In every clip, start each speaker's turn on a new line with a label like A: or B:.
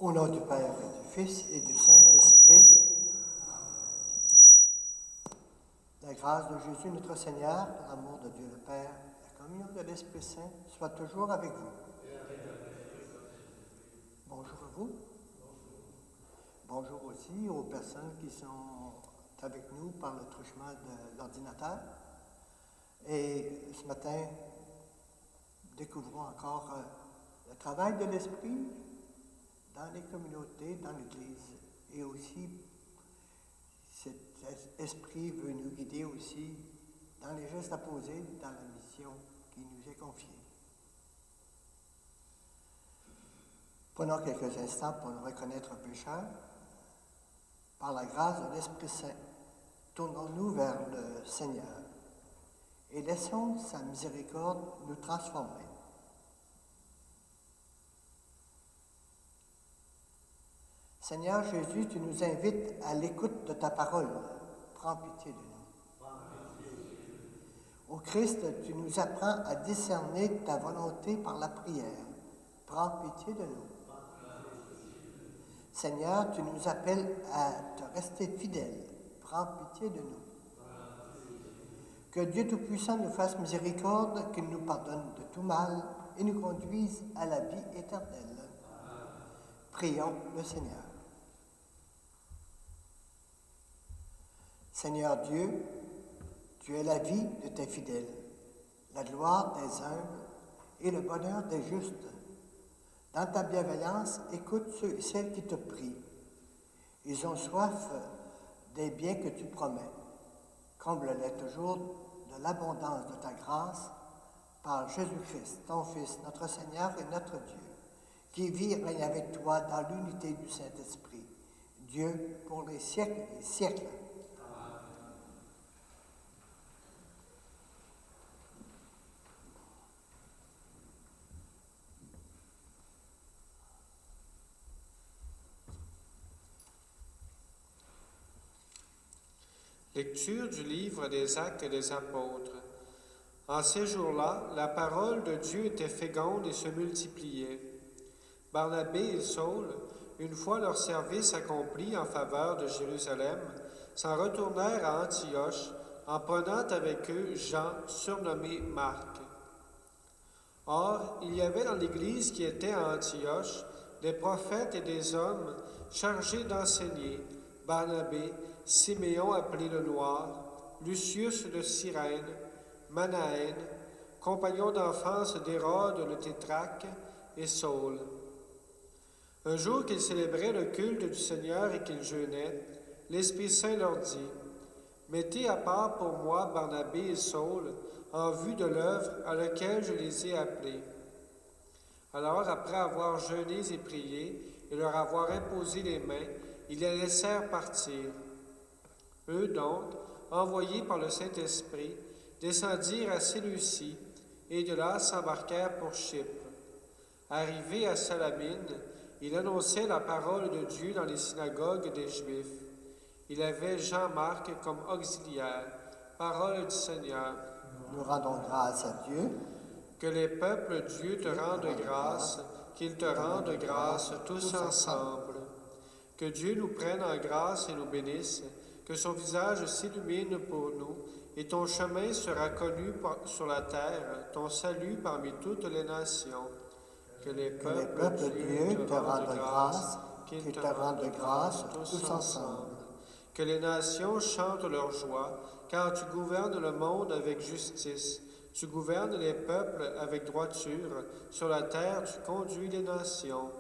A: Au nom du Père et du Fils et du Saint-Esprit, la grâce de Jésus notre Seigneur, l'amour de Dieu le Père, la communion de l'Esprit Saint soit toujours avec vous. Bonjour à vous. Bonjour aussi aux personnes qui sont avec nous par le truchement de l'ordinateur. Et ce matin, découvrons encore le travail de l'Esprit dans les communautés, dans l'Église. Et aussi, cet esprit veut nous guider aussi dans les gestes à poser, dans la mission qui nous est confiée. Prenons quelques instants pour nous reconnaître pécheurs. Par la grâce de l'Esprit Saint, tournons-nous vers le Seigneur et laissons sa miséricorde nous transformer. Seigneur Jésus, tu nous invites à l'écoute de ta parole. Prends pitié de nous. Ô Christ, tu nous apprends à discerner ta volonté par la prière. Prends pitié de nous. Seigneur, tu nous appelles à te rester fidèle. Prends pitié de nous. Que Dieu Tout-Puissant nous fasse miséricorde, qu'il nous pardonne de tout mal et nous conduise à la vie éternelle. Prions le Seigneur. Seigneur Dieu, tu es la vie de tes fidèles, la gloire des humbles et le bonheur des justes. Dans ta bienveillance, écoute ceux et celles qui te prient. Ils ont soif des biens que tu promets. Comble-les toujours de l'abondance de ta grâce par Jésus-Christ, ton Fils, notre Seigneur et notre Dieu, qui vit et règne avec toi dans l'unité du Saint-Esprit, Dieu pour les siècles des siècles.
B: Lecture du livre des Actes des Apôtres. En ces jours-là, la parole de Dieu était féconde et se multipliait. Barnabé et Saul, une fois leur service accompli en faveur de Jérusalem, s'en retournèrent à Antioche en prenant avec eux Jean, surnommé Marc. Or, il y avait dans l'Église qui était à Antioche des prophètes et des hommes chargés d'enseigner, Barnabé, Siméon appelé le Noir, Lucius de Cyrène, Manaën, compagnon d'enfance d'Hérode le Tétrarque, et Saul. Un jour qu'ils célébraient le culte du Seigneur et qu'ils jeûnaient, l'Esprit Saint leur dit, « Mettez à part pour moi Barnabé et Saul en vue de l'œuvre à laquelle je les ai appelés. » Alors, après avoir jeûné et prié et leur avoir imposé les mains, ils les laissèrent partir. Eux donc, envoyés par le Saint-Esprit, descendirent à Séleucie et de là s'embarquèrent pour Chypre. Arrivés à Salamine, il annonçait la parole de Dieu dans les synagogues des Juifs. Il avait Jean-Marc comme auxiliaire. Parole du Seigneur.
A: Nous rendons grâce à Dieu.
B: Que les peuples Dieu te rendent grâce, qu'ils te rendent grâce tous ensemble. Que Dieu nous prenne en grâce et nous bénisse, que son visage s'illumine pour nous, et ton chemin sera connu sur la terre, ton salut parmi toutes les nations. Que les peuples Dieu te rendent grâce, qu'ils te rendent grâce tous ensemble. Que les nations chantent leur joie, car tu gouvernes le monde avec justice. Tu gouvernes les peuples avec droiture. Sur la terre, tu conduis les nations.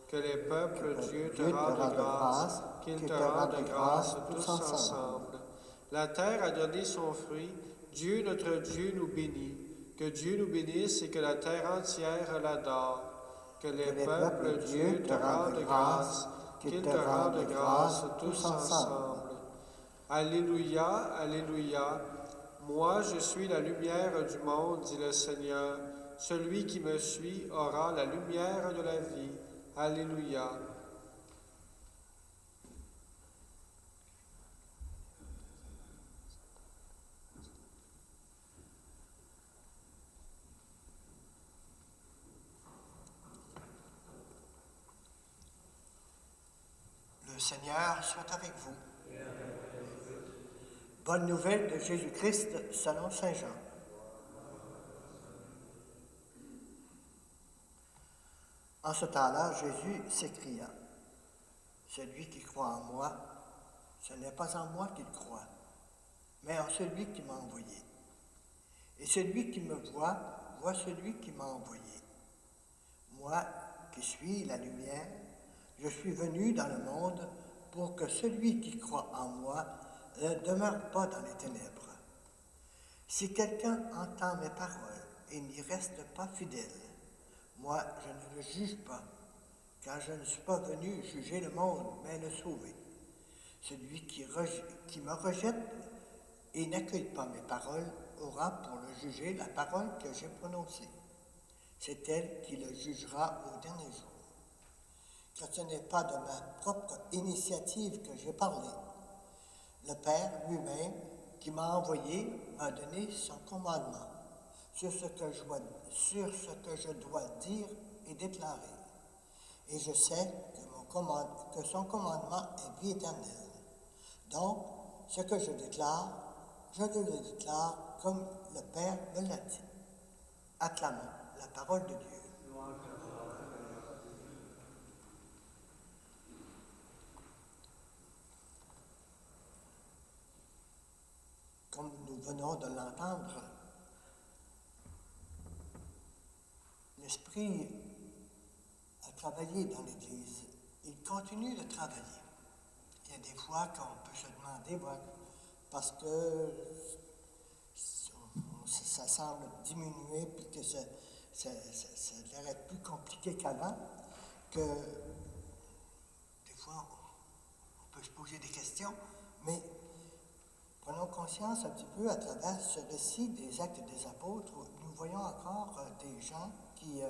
B: Que les peuples Dieu te rendent grâce, qu'ils te rendent grâce tous ensemble. La terre a donné son fruit. Dieu, notre Dieu, nous bénit. Que Dieu nous bénisse et que la terre entière l'adore. Que les peuples Dieu te rendent grâce, qu'ils te rendent grâce tous ensemble. Alléluia, Alléluia. Moi, je suis la lumière du monde, dit le Seigneur. Celui qui me suit aura la lumière de la vie. Alléluia.
A: Seigneur soit avec vous. Bonne nouvelle de Jésus-Christ selon Saint Jean. En ce temps-là, Jésus s'écria, « Celui qui croit en moi, ce n'est pas en moi qu'il croit, mais en celui qui m'a envoyé. Et celui qui me voit, voit celui qui m'a envoyé. Moi, qui suis la lumière, je suis venu dans le monde pour que celui qui croit en moi ne demeure pas dans les ténèbres. Si quelqu'un entend mes paroles et n'y reste pas fidèle, moi, je ne le juge pas, car je ne suis pas venu juger le monde, mais le sauver. Celui qui me rejette et n'accueille pas mes paroles aura pour le juger la parole que j'ai prononcée. C'est elle qui le jugera au dernier jour. Car ce n'est pas de ma propre initiative que j'ai parlé. Le Père lui-même, qui m'a envoyé, m'a donné son commandement sur ce que je dois dire et déclarer. Et je sais que son commandement est vie éternelle. Donc, ce que je déclare, je le déclare comme le Père me l'a dit. Acclamons la parole de Dieu. Comme nous venons de l'entendre, l'Esprit a travaillé dans l'Église. Il continue de travailler. Il y a des fois qu'on peut se demander, parce que ça semble diminuer, puis que ça a l'air plus compliqué qu'avant, que des fois on peut se poser des questions, mais prenons conscience un petit peu à travers ce récit des Actes des Apôtres, où nous voyons encore des gens qui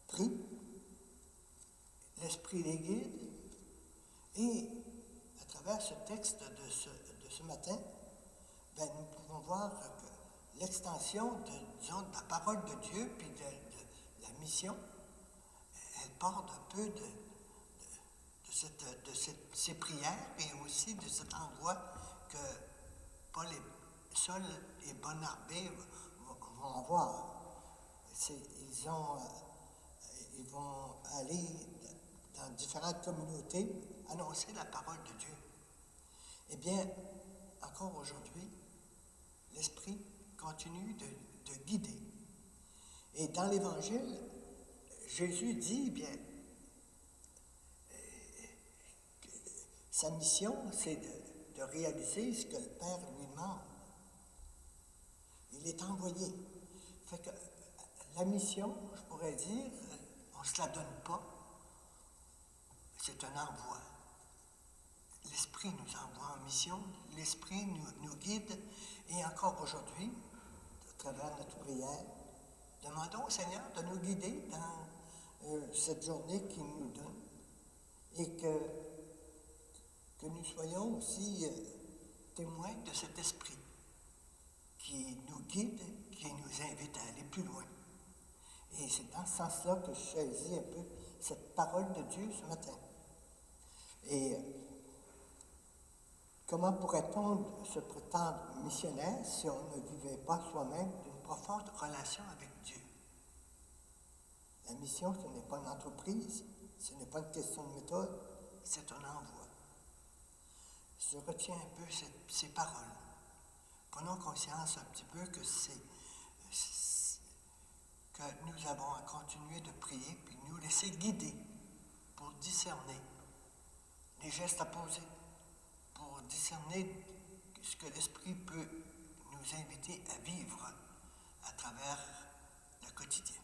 A: prient, l'Esprit les guide, et à travers ce texte de ce matin, nous pouvons voir que l'extension de la parole de Dieu puis de la mission, elle part un peu de ces prières et aussi de cet endroit que Paul et Saul et Barnabé vont avoir. Ils vont aller dans différentes communautés annoncer la parole de Dieu. Eh bien, encore aujourd'hui, l'Esprit continue de guider. Et dans l'Évangile, Jésus dit, sa mission, c'est de réaliser ce que le Père lui demande. Il est envoyé. Fait que la mission, je pourrais dire, on ne se la donne pas, c'est un envoi. L'Esprit nous envoie en mission, l'Esprit nous guide, et encore aujourd'hui, à travers notre prière, demandons au Seigneur de nous guider dans cette journée qu'il nous donne, et que nous soyons aussi témoins de cet Esprit qui nous guide, qui nous invite à aller plus loin. Et c'est dans ce sens-là que je saisis un peu cette parole de Dieu ce matin. Et comment pourrait-on se prétendre missionnaire si on ne vivait pas soi-même d'une profonde relation avec Dieu? La mission, ce n'est pas une entreprise, ce n'est pas une question de méthode, c'est un envoi. Je retiens un peu ces paroles. Prenons conscience un petit peu que que nous avons à continuer de prier, puis nous laisser guider pour discerner les gestes à poser, pour discerner ce que l'Esprit peut nous inviter à vivre à travers le quotidien.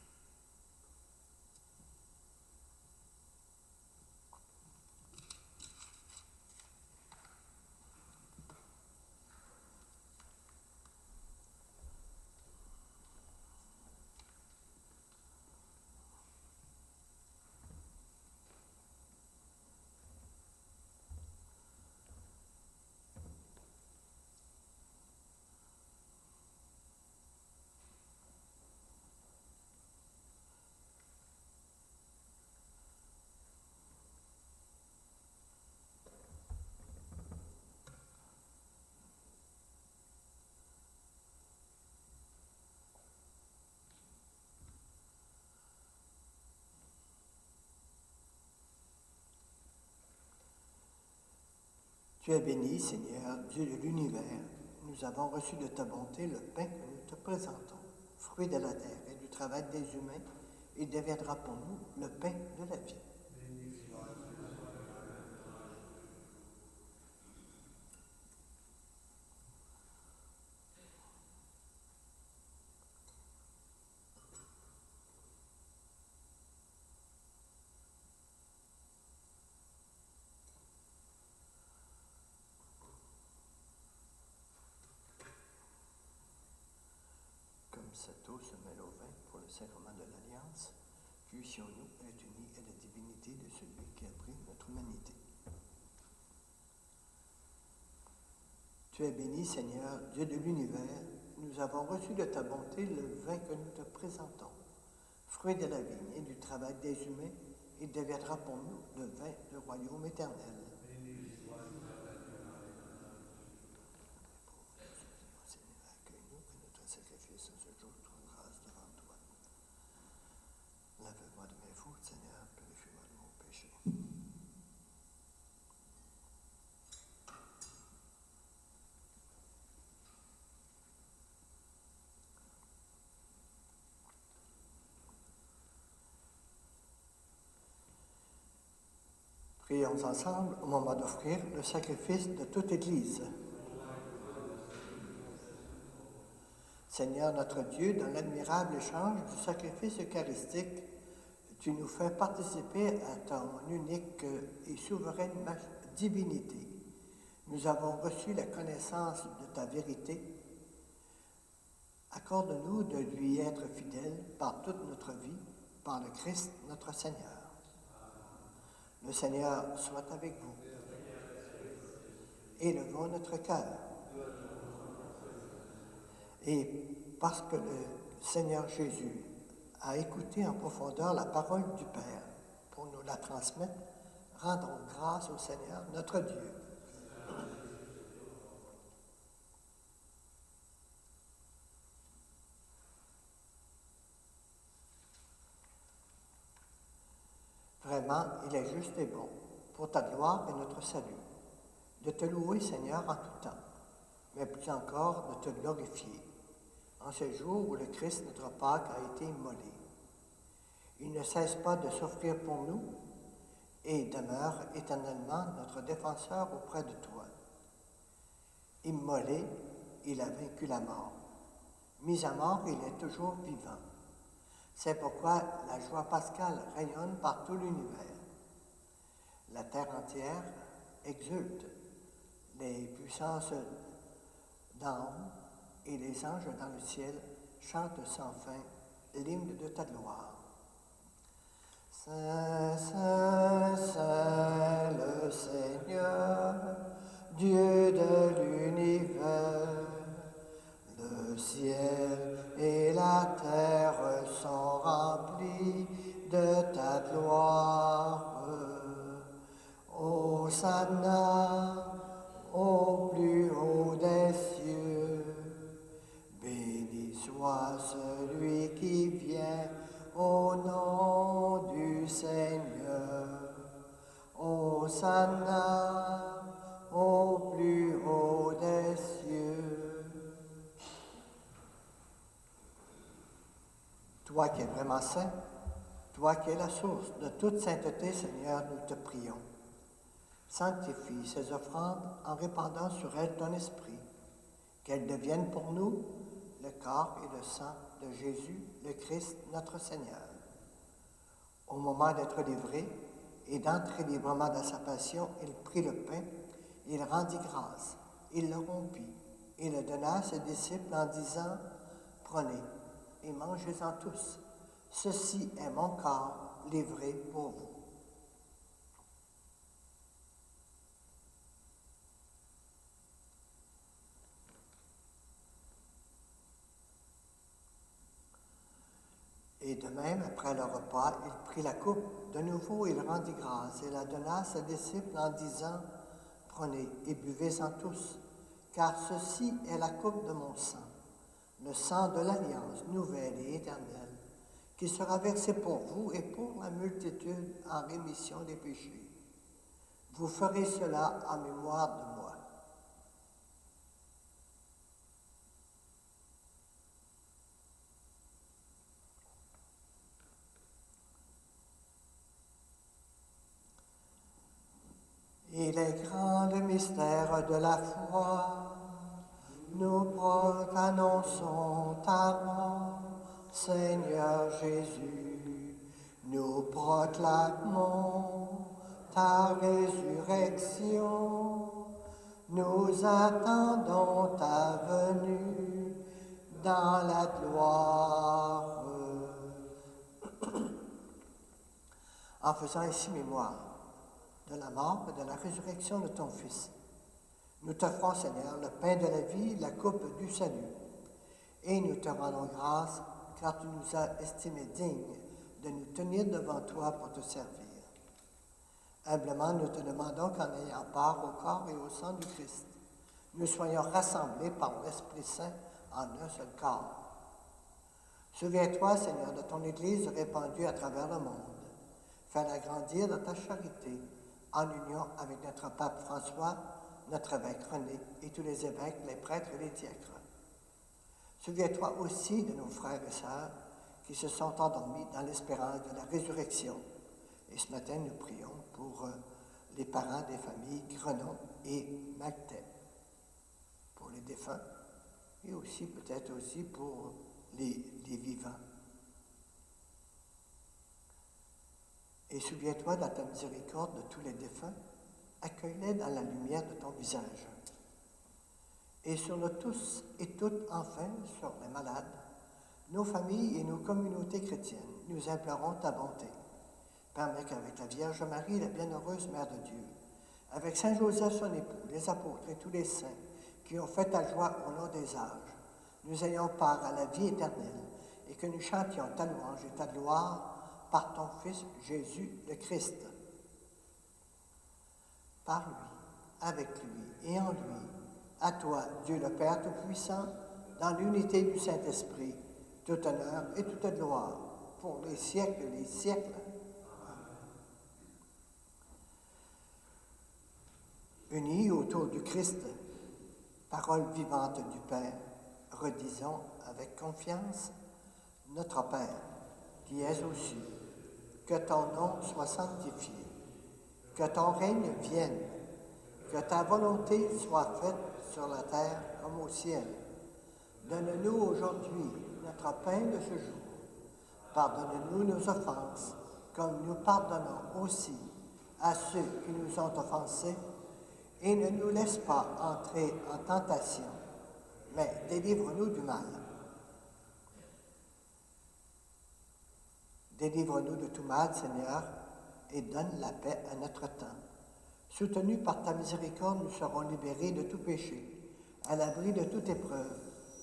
A: Tu es béni, Seigneur, Dieu de l'univers. Nous avons reçu de ta bonté le pain que nous te présentons, fruit de la terre et du travail des humains. Il deviendra pour nous le pain de la vie. Comme cette eau se mêle au vin pour le sacrement de l'Alliance, puissions-nous être unis à la divinité de celui qui a pris notre humanité. Tu es béni, Seigneur, Dieu de l'univers. Nous avons reçu de ta bonté le vin que nous te présentons, fruit de la vigne et du travail des humains. Il deviendra pour nous le vin du royaume éternel. Accueille-nous que notre sacrifice en ce jour trouve grâce devant toi. Lave-moi de mes fautes, Seigneur, purifie-moi de mon péché. Prions ensemble au moment d'offrir le sacrifice de toute Église. Seigneur notre Dieu, dans l'admirable échange du sacrifice eucharistique, tu nous fais participer à ton unique et souveraine divinité. Nous avons reçu la connaissance de ta vérité. Accorde-nous de lui être fidèles par toute notre vie, par le Christ notre Seigneur. Le Seigneur soit avec vous. Élevons notre cœur. Et parce que le Seigneur Jésus a écouté en profondeur la parole du Père pour nous la transmettre, rendons grâce au Seigneur notre Dieu. Vraiment, il est juste et bon, pour ta gloire et notre salut, de te louer, Seigneur, en tout temps, mais plus encore de te glorifier, en ce jour où le Christ, notre Pâque, a été immolé. Il ne cesse pas de souffrir pour nous et demeure éternellement notre défenseur auprès de toi. Immolé, il a vaincu la mort. Mis à mort, il est toujours vivant. C'est pourquoi la joie pascale rayonne par tout l'univers. La terre entière exulte, les puissances d'en haut et les anges dans le ciel chantent sans fin l'hymne de ta gloire. Saint, Saint, Saint, le Seigneur, Dieu de l'univers, le ciel et la terre sont remplis de ta gloire. Hosanna au plus haut des cieux. Béni soit celui qui vient au nom du Seigneur. Hosanna au plus haut des cieux. Toi qui es vraiment saint, toi qui es la source de toute sainteté, Seigneur, nous te prions. Sanctifie ces offrandes en répandant sur elles ton esprit, qu'elles deviennent pour nous le corps et le sang de Jésus, le Christ, notre Seigneur. Au moment d'être livré et d'entrer librement dans sa passion, il prit le pain, il rendit grâce, il le rompit et le donna à ses disciples en disant « Prenez et mangez-en tous. Ceci est mon corps livré pour vous. » Et de même, après le repas, il prit la coupe. De nouveau, il rendit grâce et la donna à ses disciples en disant « Prenez et buvez-en tous, car ceci est la coupe de mon sang, le sang de l'alliance nouvelle et éternelle, qui sera versé pour vous et pour la multitude en rémission des péchés. Vous ferez cela en mémoire de moi. Il est grand le mystère de la foi. Nous annonçons ta mort, Seigneur Jésus. Nous proclamons ta résurrection. Nous attendons ta venue dans la gloire. En faisant ainsi mémoire de la mort et de la résurrection de ton Fils, nous t'offrons, Seigneur, le pain de la vie, la coupe du salut. Et nous te rendons grâce car tu nous as estimés dignes de nous tenir devant toi pour te servir. Humblement, nous te demandons qu'en ayant part au corps et au sang du Christ, nous soyons rassemblés par l'Esprit Saint en un seul corps. Souviens-toi, Seigneur, de ton Église répandue à travers le monde. Fais-la grandir dans ta charité, en union avec notre pape François, notre évêque René et tous les évêques, les prêtres et les diacres. Souviens-toi aussi de nos frères et sœurs qui se sont endormis dans l'espérance de la résurrection. Et ce matin, nous prions pour les parents des familles Grenon et Maltais, pour les défunts et aussi peut-être aussi pour les vivants. Et souviens-toi dans ta miséricorde de tous les défunts, accueille-les dans la lumière de ton visage. Et sur nous tous et toutes, enfin, sur les malades, nos familles et nos communautés chrétiennes, nous implorons ta bonté. Permets qu'avec la Vierge Marie, la bienheureuse Mère de Dieu, avec Saint Joseph son époux, les apôtres et tous les saints qui ont fait ta joie au long des âges, nous ayons part à la vie éternelle et que nous chantions ta louange et ta gloire par ton Fils Jésus le Christ. Par lui, avec lui et en lui, à toi, Dieu le Père Tout-Puissant, dans l'unité du Saint-Esprit, tout honneur et toute gloire, pour les siècles des siècles. Unis autour du Christ, parole vivante du Père, redisons avec confiance, Notre Père, qui es aux cieux, que ton nom soit sanctifié, que ton règne vienne, que ta volonté soit faite sur la terre comme au ciel. Donne-nous aujourd'hui notre pain de ce jour. Pardonne-nous nos offenses, comme nous pardonnons aussi à ceux qui nous ont offensés, et ne nous laisse pas entrer en tentation, mais délivre-nous du mal. Délivre-nous de tout mal, Seigneur, et donne la paix à notre temps. Soutenus par ta miséricorde, nous serons libérés de tout péché, à l'abri de toute épreuve,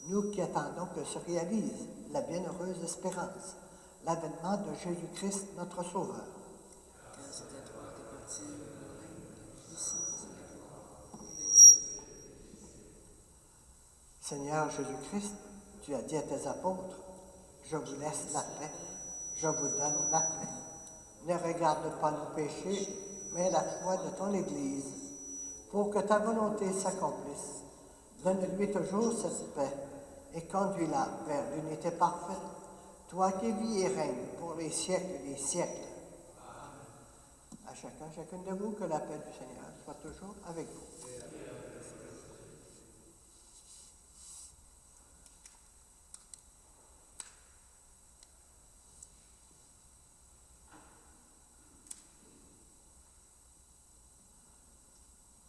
A: nous qui attendons que se réalise la bienheureuse espérance, l'avènement de Jésus-Christ, notre Sauveur. Seigneur Jésus-Christ, tu as dit à tes apôtres, « Je vous laisse la paix, je vous donne la paix. Ne regarde pas nos péchés, mais la foi de ton Église, pour que ta volonté s'accomplisse. Donne-lui toujours cette paix et conduis-la vers l'unité parfaite, toi qui vis et règnes pour les siècles des siècles. » À chacun, chacune de vous, que la paix du Seigneur soit toujours avec vous.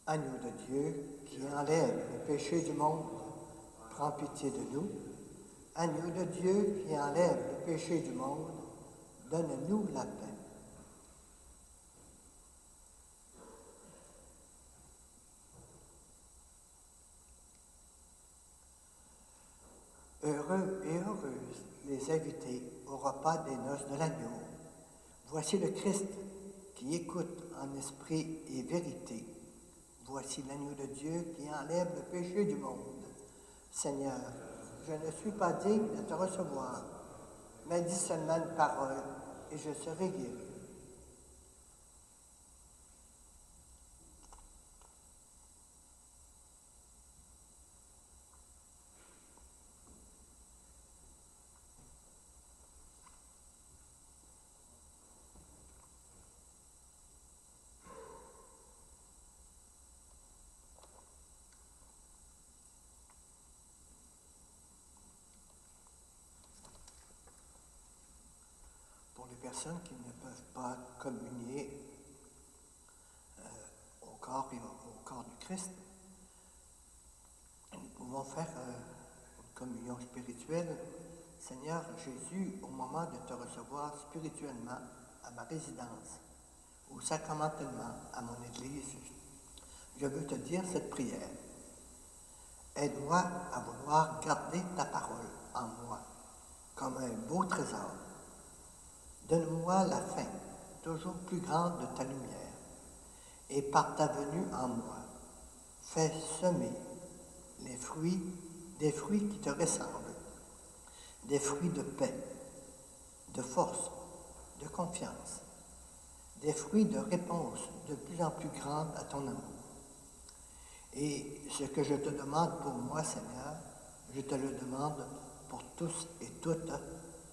A: Agneau de Dieu qui enlève le péché du monde, prends pitié de nous. Agneau de Dieu qui enlève le péché du monde, donne-nous la paix. Heureux et heureuses les invités au repas des noces de l'agneau. Voici le Christ qui écoute en esprit et vérité. Voici l'agneau de Dieu qui enlève le péché du monde. Seigneur, je ne suis pas digne de te recevoir, mais dis seulement une parole et je serai guéri. personnes qui ne peuvent pas communier au corps et au corps du Christ, nous pouvons faire une communion spirituelle. Seigneur Jésus, au moment de te recevoir spirituellement à ma résidence ou sacramentellement à mon Église, je veux te dire cette prière. Aide-moi à vouloir garder ta parole en moi comme un beau trésor. Donne-moi la faim toujours plus grande de ta lumière et par ta venue en moi, fais semer des fruits qui te ressemblent, des fruits de paix, de force, de confiance, des fruits de réponse de plus en plus grande à ton amour. Et ce que je te demande pour moi, Seigneur, je te le demande pour tous et toutes.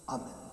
A: Amen.